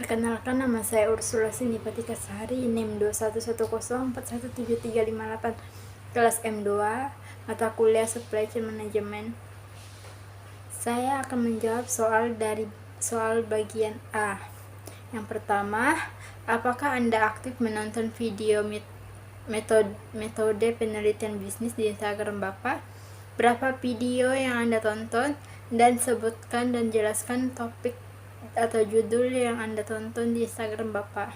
Perkenalkan, nama saya Ursula Sindipati Kasari, NIM 2110417358, kelas M2, mata kuliah Supply Chain Management. Saya akan menjawab soal bagian A. Yang pertama, apakah Anda aktif menonton video metode penelitian bisnis di Instagram Bapak? Berapa video yang Anda tonton? Dan sebutkan dan jelaskan topik atau judul yang Anda tonton di Instagram Bapak.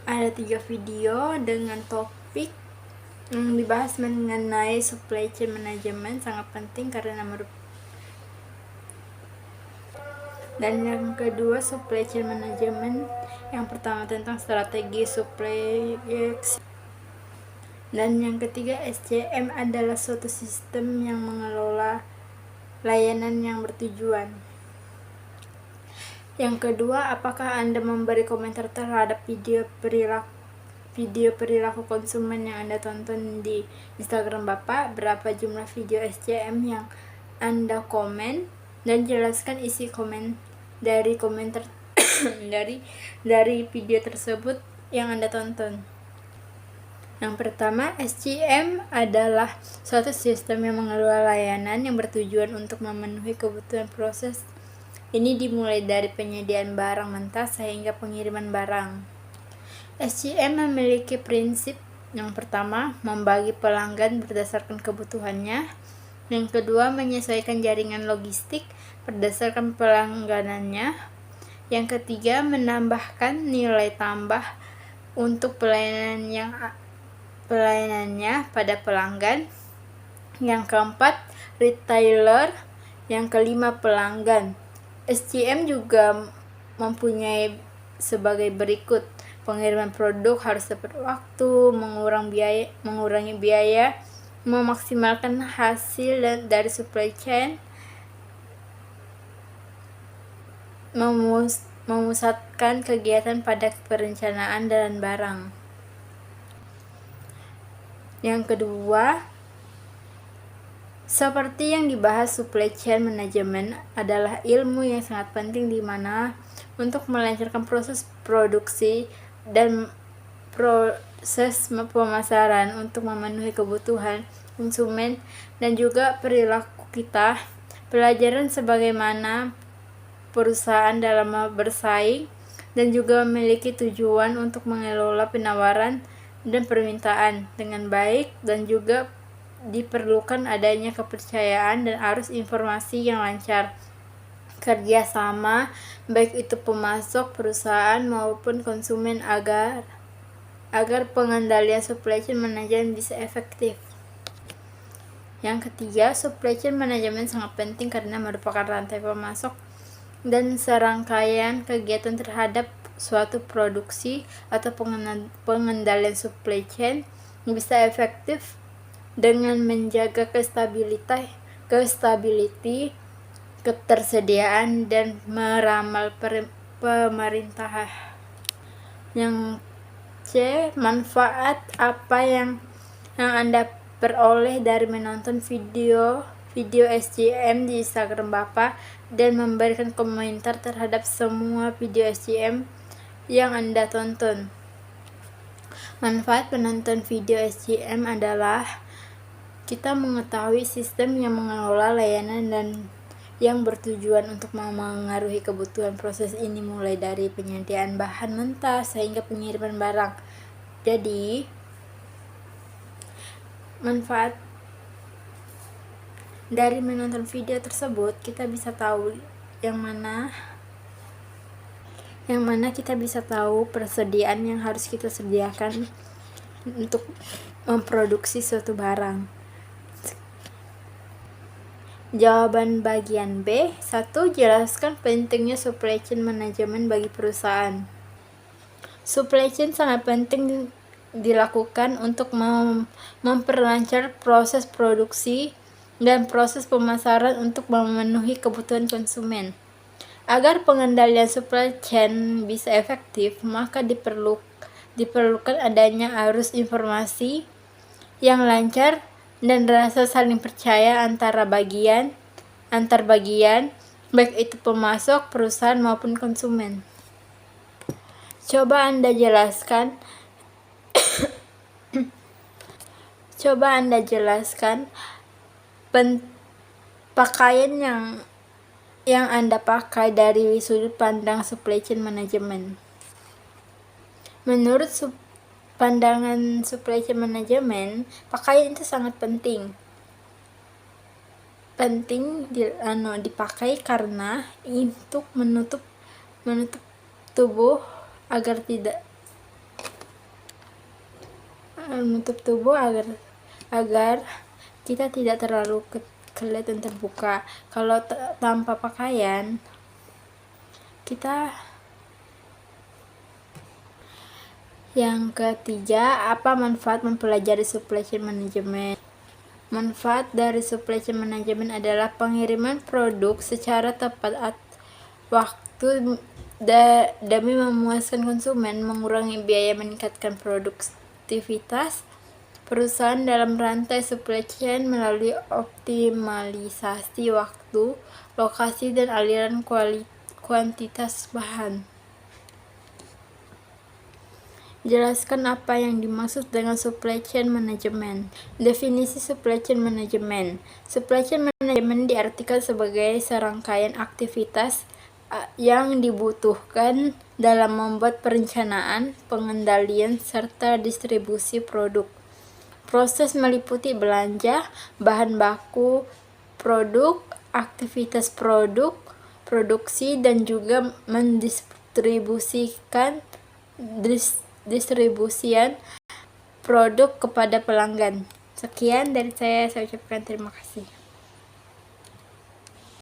Ada 3 video dengan topik yang dibahas mengenai supply chain management, sangat penting karena dan yang kedua supply chain management, yang pertama tentang strategi supply, dan yang ketiga SCM adalah suatu sistem yang mengelola layanan yang bertujuan. Yang kedua, apakah Anda memberi komentar terhadap video perilaku konsumen yang Anda tonton di Instagram Bapak? Berapa jumlah video SCM yang Anda komen? Dan jelaskan isi komen dari komentar dari video tersebut yang Anda tonton. Yang pertama, SCM adalah suatu sistem yang mengelola layanan yang bertujuan untuk memenuhi kebutuhan proses. Ini dimulai dari penyediaan barang mentah sehingga pengiriman barang. SCM memiliki prinsip yang pertama, membagi pelanggan berdasarkan kebutuhannya. Yang kedua, menyesuaikan jaringan logistik berdasarkan pelangganannya. Yang ketiga, menambahkan nilai tambah untuk pelayanannya pada pelanggan. Yang keempat, retailer. Yang kelima, pelanggan. SCM juga mempunyai sebagai berikut: pengiriman produk harus tepat waktu, mengurangi biaya, memaksimalkan hasil dari supply chain, memusatkan kegiatan pada perencanaan dan barang. Yang kedua, seperti yang dibahas, supply chain management adalah ilmu yang sangat penting di mana untuk melancarkan proses produksi dan proses pemasaran untuk memenuhi kebutuhan konsumen dan juga perilaku kita. Pelajaran sebagaimana perusahaan dalam bersaing dan juga memiliki tujuan untuk mengelola penawaran dan permintaan dengan baik, dan juga diperlukan adanya kepercayaan dan arus informasi yang lancar, kerjasama baik itu pemasok, perusahaan maupun konsumen agar pengendalian supply chain management bisa efektif. Yang ketiga, supply chain management sangat penting karena merupakan rantai pemasok dan serangkaian kegiatan terhadap suatu produksi atau pengendalian supply chain yang bisa efektif dengan menjaga ketersediaan dan meramal pemerintah. Yang C, manfaat apa yang Anda peroleh dari menonton video SCM di Instagram Bapak dan memberikan komentar terhadap semua video SCM yang Anda tonton. Manfaat menonton video SCM adalah kita mengetahui sistem yang mengelola layanan dan yang bertujuan untuk memengaruhi kebutuhan proses ini, mulai dari penyediaan bahan mentah sehingga pengiriman barang. Jadi, manfaat dari menonton video tersebut, kita bisa tahu yang mana kita bisa tahu persediaan yang harus kita sediakan untuk memproduksi suatu barang. Jawaban bagian B. 1. Jelaskan pentingnya supply chain management bagi perusahaan. Supply chain sangat penting dilakukan untuk memperlancar proses produksi dan proses pemasaran untuk memenuhi kebutuhan konsumen. Agar pengendalian supply chain bisa efektif, maka diperlukan adanya arus informasi yang lancar dan rasa saling percaya antar bagian baik itu pemasok, perusahaan maupun konsumen. Coba Anda jelaskan pakaian yang Anda pakai dari sudut pandang supply chain management. Menurut pandangan supply chain management, pakaian itu sangat penting dipakai karena untuk menutup tubuh agar kita tidak terlalu kelihatan terbuka. Kalau tanpa pakaian, yang ketiga, apa manfaat mempelajari supply chain management? Manfaat dari supply chain management adalah pengiriman produk secara tepat waktu demi memuaskan konsumen, mengurangi biaya, meningkatkan produktivitas perusahaan dalam rantai supply chain melalui optimalisasi waktu, lokasi, dan aliran kuantitas bahan. Jelaskan apa yang dimaksud dengan supply chain management. Definisi supply chain management. Supply chain management diartikan sebagai serangkaian aktivitas yang dibutuhkan dalam membuat perencanaan, pengendalian, serta distribusi produk. Proses meliputi belanja, bahan baku, produk, aktivitas produksi, dan juga distribusian produk kepada pelanggan. Sekian dari saya ucapkan terima kasih.